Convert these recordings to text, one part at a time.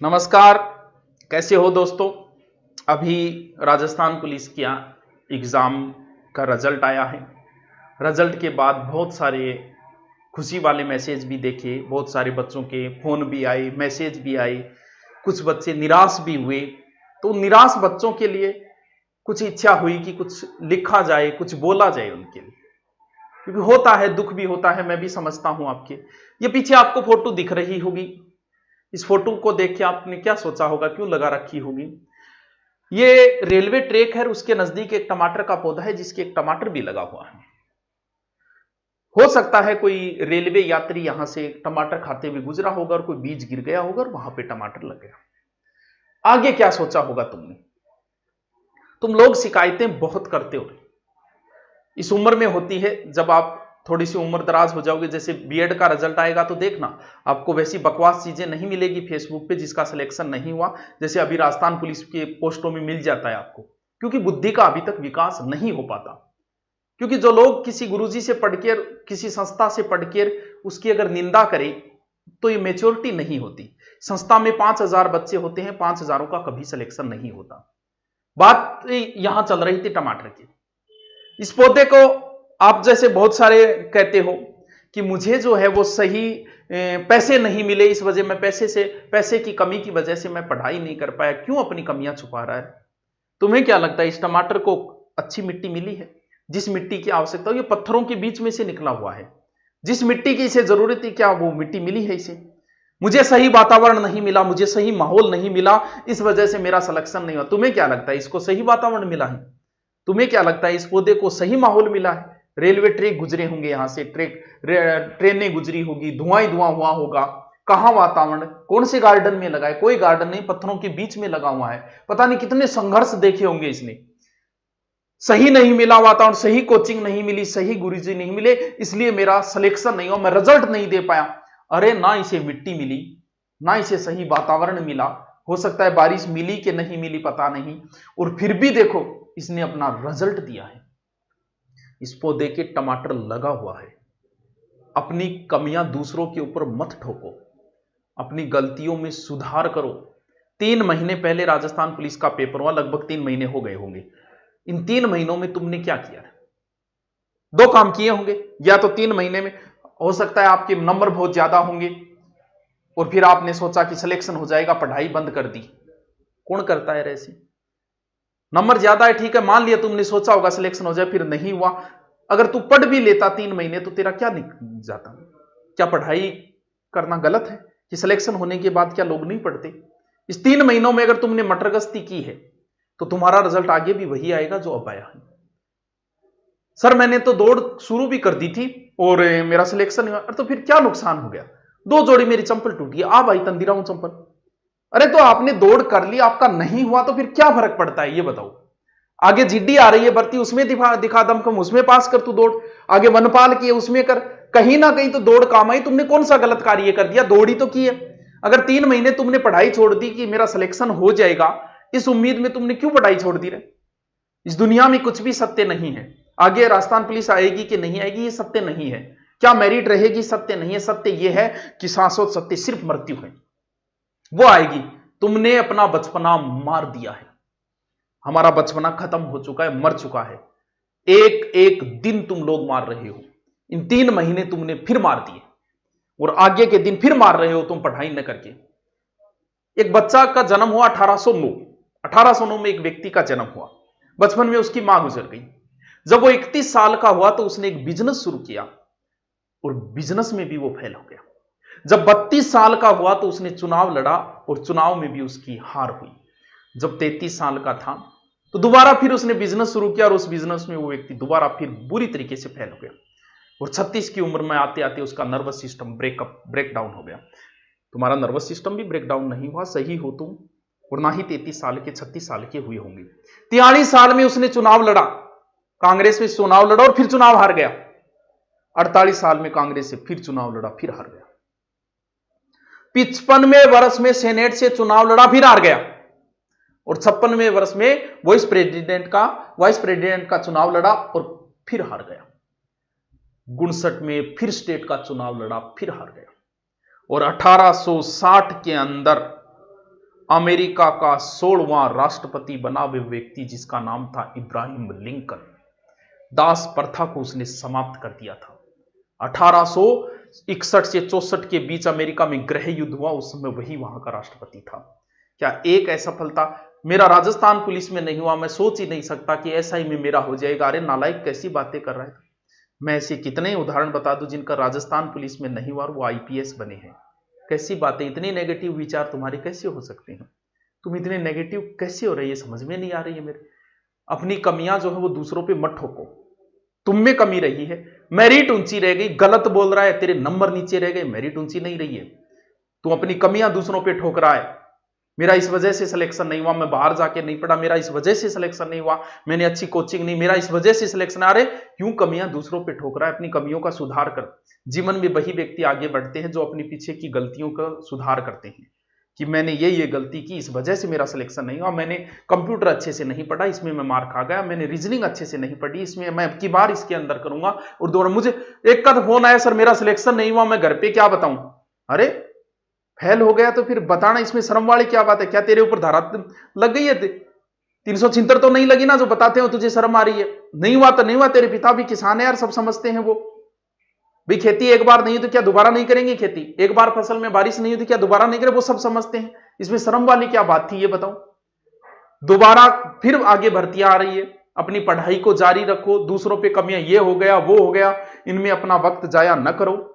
नमस्कार। कैसे हो दोस्तों। अभी राजस्थान पुलिस का एग्ज़ाम का रिजल्ट आया है। रिजल्ट के बाद बहुत सारे खुशी वाले मैसेज भी देखे, बहुत सारे बच्चों के फ़ोन भी आए, मैसेज भी आए, कुछ बच्चे निराश भी हुए। तो निराश बच्चों के लिए कुछ इच्छा हुई कि कुछ लिखा जाए, कुछ बोला जाए उनके लिए, क्योंकि होता है, दुख भी होता है, मैं भी समझता हूं आपके। ये पीछे आपको फोटो दिख रही होगी, इस फोटो को देख के आपने क्या सोचा होगा, क्यों लगा रखी होगी। ये रेलवे ट्रैक है, उसके नजदीक एक टमाटर का पौधा है जिसके एक टमाटर भी लगा हुआ है। हो सकता है कोई रेलवे यात्री यहां से टमाटर खाते हुए गुजरा होगा और कोई बीज गिर गया होगा और वहां पे टमाटर लग गया। आगे क्या सोचा होगा तुमने। तुम लोग शिकायतें बहुत करते हो, इस उम्र में होती है। जब आप थोड़ी सी उम्र दराज हो जाओगे, जैसे बीएड का रिजल्ट आएगा तो देखना आपको वैसी बकवास चीजें नहीं मिलेगी फेसबुक पे जिसका सिलेक्शन नहीं हुआ, जैसे अभी राजस्थान पुलिस के पोस्टों में मिल जाता है आपको, क्योंकि बुद्धि का अभी तक विकास नहीं हो पाता। क्योंकि जो लोग किसी गुरुजी से पढ़कर, किसी संस्था से पढ़कर उसकी अगर निंदा करे तो ये मेच्योरिटी नहीं होती। संस्था में 5,000 बच्चे होते हैं, 5,000 का कभी सिलेक्शन नहीं होता। बात यहां चल रही थी टमाटर की। इस पौधे को आप जैसे बहुत सारे कहते हो कि मुझे जो है वो सही पैसे नहीं मिले, इस वजह मैं पैसे की कमी की वजह से मैं पढ़ाई नहीं कर पाया। क्यों अपनी कमियां छुपा रहा है। तुम्हें क्या लगता है इस टमाटर को अच्छी मिट्टी मिली है, जिस मिट्टी की आवश्यकता हो। ये पत्थरों के बीच में से निकला हुआ है, जिस मिट्टी की इसे जरूरत है क्या वो मिट्टी मिली है इसे। मुझे सही वातावरण नहीं मिला, मुझे सही माहौल नहीं मिला, इस वजह से मेरा सिलेक्शन नहीं हुआ। तुम्हें क्या लगता है इसको सही वातावरण मिला है। तुम्हें क्या लगता है इस पौधे को सही माहौल मिला है। रेलवे ट्रैक गुजरे होंगे, यहां से ट्रेनें गुजरी होगी, धुआं ही धुआं हुआ होगा। कहां वातावरण, कौन से गार्डन में लगा है। कोई गार्डन नहीं, पत्थरों के बीच में लगा हुआ है। पता नहीं कितने संघर्ष देखे होंगे इसने। सही नहीं मिला वातावरण, सही कोचिंग नहीं मिली, सही गुरुजी नहीं मिले, इसलिए मेरा सिलेक्शन नहीं हुआ, मैं रिजल्ट नहीं दे पाया। अरे ना इसे मिट्टी मिली, ना इसे सही वातावरण मिला। हो सकता है बारिश मिली कि नहीं मिली पता नहीं, और फिर भी देखो इसने अपना रिजल्ट दिया है। इस पौधे के टमाटर लगा हुआ है। अपनी कमियां दूसरों के ऊपर मत ठोको, अपनी गलतियों में सुधार करो। 3 महीने पहले राजस्थान पुलिस का पेपर हुआ, लगभग 3 महीने हो गए होंगे। इन 3 महीनों में तुमने क्या किया है। 2 काम किए होंगे, या तो 3 महीने में हो सकता है आपके नंबर बहुत ज्यादा होंगे और फिर आपने सोचा कि सिलेक्शन हो जाएगा, पढ़ाई बंद कर दी। कौन करता है ऐसे। नंबर ज्यादा है, ठीक है, मान लिया तुमने सोचा होगा सिलेक्शन हो जाए, फिर नहीं हुआ। अगर तू पढ़ भी लेता 3 महीने तो तेरा क्या निकल जाता। क्या पढ़ाई करना गलत है कि सिलेक्शन होने के बाद क्या लोग नहीं पढ़ते। इस 3 महीनों में अगर तुमने मटरगश्ती की है तो तुम्हारा रिजल्ट आगे भी वही आएगा जो अब आया है। सर मैंने तो दौड़ शुरू भी कर दी थी और मेरा सिलेक्शन हुआ, तो फिर क्या नुकसान हो गया। 2 जोड़ी मेरी चंपल टूट गई, आ भाई तंदीरा हूं चंपल। अरे तो आपने दौड़ कर ली, आपका नहीं हुआ तो फिर क्या फर्क पड़ता है ये बताओ। आगे जीडी आ रही है भर्ती, उसमें दिखा दमखम, उसमें पास कर तू दौड़। आगे वनपाल की है उसमें कर, कहीं ना कहीं तो दौड़ काम आई। तुमने कौन सा गलत कार्य कर दिया, दौड़ी तो की है। अगर 3 महीने तुमने पढ़ाई छोड़ दी कि मेरा सिलेक्शन हो जाएगा, इस उम्मीद में तुमने क्यों पढ़ाई छोड़ दी रहे। इस दुनिया में कुछ भी सत्य नहीं है। आगे राजस्थान पुलिस आएगी कि नहीं आएगी ये सत्य नहीं है, क्या मेरिट रहेगी सत्य नहीं है। सत्य यह है कि शाश्वत सत्य सिर्फ मृत्यु है, वो आएगी। तुमने अपना बचपना मार दिया है, हमारा बचपना खत्म हो चुका है, मर चुका है। एक एक दिन तुम लोग मार रहे हो। इन 3 महीने तुमने फिर मार दिए और आगे के दिन फिर मार रहे हो तुम पढ़ाई न करके। एक बच्चा का जन्म हुआ 1809 में एक व्यक्ति का जन्म हुआ। बचपन में उसकी मां गुजर गई। जब वो 31 साल का हुआ तो उसने एक बिजनेस शुरू किया और बिजनेस में भी वो फेल हो गया। जब 32 साल का हुआ तो उसने चुनाव लड़ा और चुनाव में भी उसकी हार हुई। जब 33 साल का था तो दोबारा फिर उसने बिजनेस शुरू किया और उस बिजनेस में वो व्यक्ति दोबारा फिर बुरी तरीके से फेल हो गया। और 36 की उम्र में आते आते उसका नर्वस सिस्टम ब्रेक डाउन हो गया। तुम्हारा नर्वस सिस्टम भी ब्रेक डाउन नहीं हुआ, सही हो तुम, और ना ही 33 साल के 36 साल के हुए होंगे। 43 साल में उसने चुनाव लड़ा, कांग्रेस में चुनाव लड़ा और फिर चुनाव हार गया। 48 साल में कांग्रेस से फिर चुनाव लड़ा, फिर हार गया। 55वें वर्ष में सेनेट से चुनाव लड़ा, फिर हार गया। और 56वें वर्ष में वाइस प्रेसिडेंट का चुनाव लड़ा और फिर हार गया। 59 में फिर स्टेट का चुनाव लड़ा, फिर हार गया। और 1860 के अंदर अमेरिका का 16वां राष्ट्रपति बना वह व्यक्ति जिसका नाम था इब्राहिम लिंकन। दास प्रथा को उसने समाप्त कर दिया था। 1861 से 64 के बीच अमेरिका में गृह युद्ध हुआ, उस समय वही वहां का राष्ट्रपति था। क्या एक असफलता मेरा राजस्थान पुलिस में नहीं हुआ, मैं सोच ही नहीं सकता कि ऐसा ही में मेरा हो जाएगा। अरे नालायक, कैसी बातें कर रहा है। मैं ऐसे कितने उदाहरण बता दूं जिनका राजस्थान पुलिस में नहीं हुआ और वो आईपीएस बने हैं। कैसी बातें, इतने नेगेटिव विचार तुम्हारे कैसे हो सकते हैं? तुम इतने नेगेटिव कैसे हो रही है, समझ में नहीं आ रही है मेरे। अपनी कमियां जो है वो दूसरों पे मत ठोको। तुम में कमी रही है, मेरिट ऊंची रह गई। गलत बोल रहा है, तेरे नंबर नीचे रह गए, मेरिट ऊंची नहीं रही है। तू अपनी कमियां दूसरों पे ठोक रहा है। मेरा इस वजह से सिलेक्शन नहीं हुआ, मैं बाहर जाके नहीं पढ़ा, मेरा इस वजह से सिलेक्शन नहीं हुआ, मैंने अच्छी कोचिंग नहीं, मेरा इस वजह से सिलेक्शन। अरे क्यों कमियां दूसरों पे ठोक रहा है? अपनी कमियों का सुधार कर। जीवन में वही व्यक्ति आगे बढ़ते हैं जो अपनी पीछे की गलतियों का सुधार करते हैं कि मैंने ये गलती की, इस वजह से मेरा सिलेक्शन नहीं हुआ, मैंने कंप्यूटर अच्छे से नहीं पढ़ा, इसमें मैं मार खा गया, मैंने रीजनिंग अच्छे से नहीं पढ़ी, इसमें मैं अब की बार इसके अंदर करूंगा। और दोबारा मुझे एक का फोन आया, सर मेरा सिलेक्शन नहीं हुआ, मैं घर पे क्या बताऊं? अरे फेल हो गया तो फिर बताना, इसमें शर्म वाली क्या बात है? क्या तेरे ऊपर धारा लग गई है? 376 तो नहीं लगी ना जो बताते हो तुझे शर्म आ रही है? नहीं हुआ तो नहीं हुआ, तेरे पिता भी किसान है यार, सब समझते हैं वो भी। खेती एक बार नहीं तो क्या दोबारा नहीं करेंगे? खेती एक बार फसल में बारिश नहीं हुई तो क्या दोबारा नहीं करें? वो सब समझते हैं। इसमें शर्म वाली क्या बात थी ये बताओ? दोबारा फिर आगे भर्तियां आ रही है, अपनी पढ़ाई को जारी रखो। दूसरों पे कमियां, ये हो गया वो हो गया, इनमें अपना वक्त जाया न करो।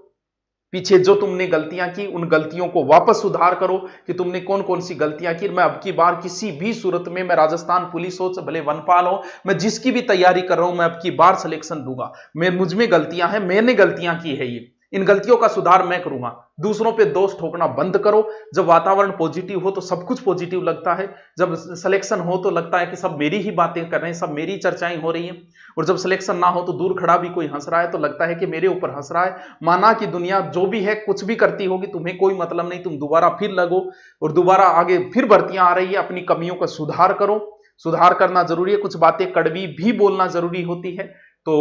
पीछे जो तुमने गलतियां की उन गलतियों को वापस सुधार करो कि तुमने कौन कौन सी गलतियां की। मैं अब की बार किसी भी सूरत में, मैं राजस्थान पुलिस हो भले वनपाल हो, मैं जिसकी भी तैयारी कर रहा हूं, मैं अब की बार सिलेक्शन दूंगा। मुझ में गलतियां हैं, मैंने गलतियां की है, ये इन गलतियों का सुधार मैं करूंगा। दूसरों पे दोष ठोकना बंद करो। जब वातावरण पॉजिटिव हो तो सब कुछ पॉजिटिव लगता है, जब सिलेक्शन हो तो लगता है कि सब मेरी ही बातें कर रहे हैं, सब मेरी चर्चाएं हो रही हैं। और जब सिलेक्शन ना हो तो दूर खड़ा भी कोई हंस रहा है तो लगता है कि मेरे ऊपर हंस रहा है। माना कि दुनिया जो भी है कुछ भी करती होगी, तुम्हें कोई मतलब नहीं, तुम दोबारा फिर लगो और दोबारा आगे फिर भर्तियां आ रही है। अपनी कमियों का सुधार करो, सुधार करना जरूरी है। कुछ बातें कड़वी भी बोलना जरूरी होती है। तो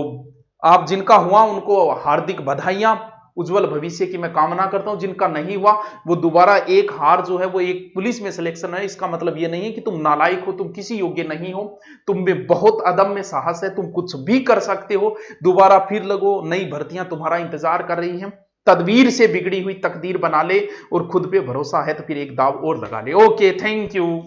आप जिनका हुआ उनको हार्दिक बधाइयां, उज्जवल भविष्य की मैं कामना करता हूं। जिनका नहीं हुआ वो दोबारा एक हार जो है वो एक पुलिस में सिलेक्शन है, इसका मतलब ये नहीं है कि तुम नालायक हो, तुम किसी योग्य नहीं हो। तुम में बहुत अदम्य साहस है, तुम कुछ भी कर सकते हो। दोबारा फिर लगो, नई भर्तियां तुम्हारा इंतजार कर रही हैं। तदबीर से बिगड़ी हुई तकदीर बना ले और खुद पे भरोसा है तो फिर एक दाव और लगा ले। Okay, thank you.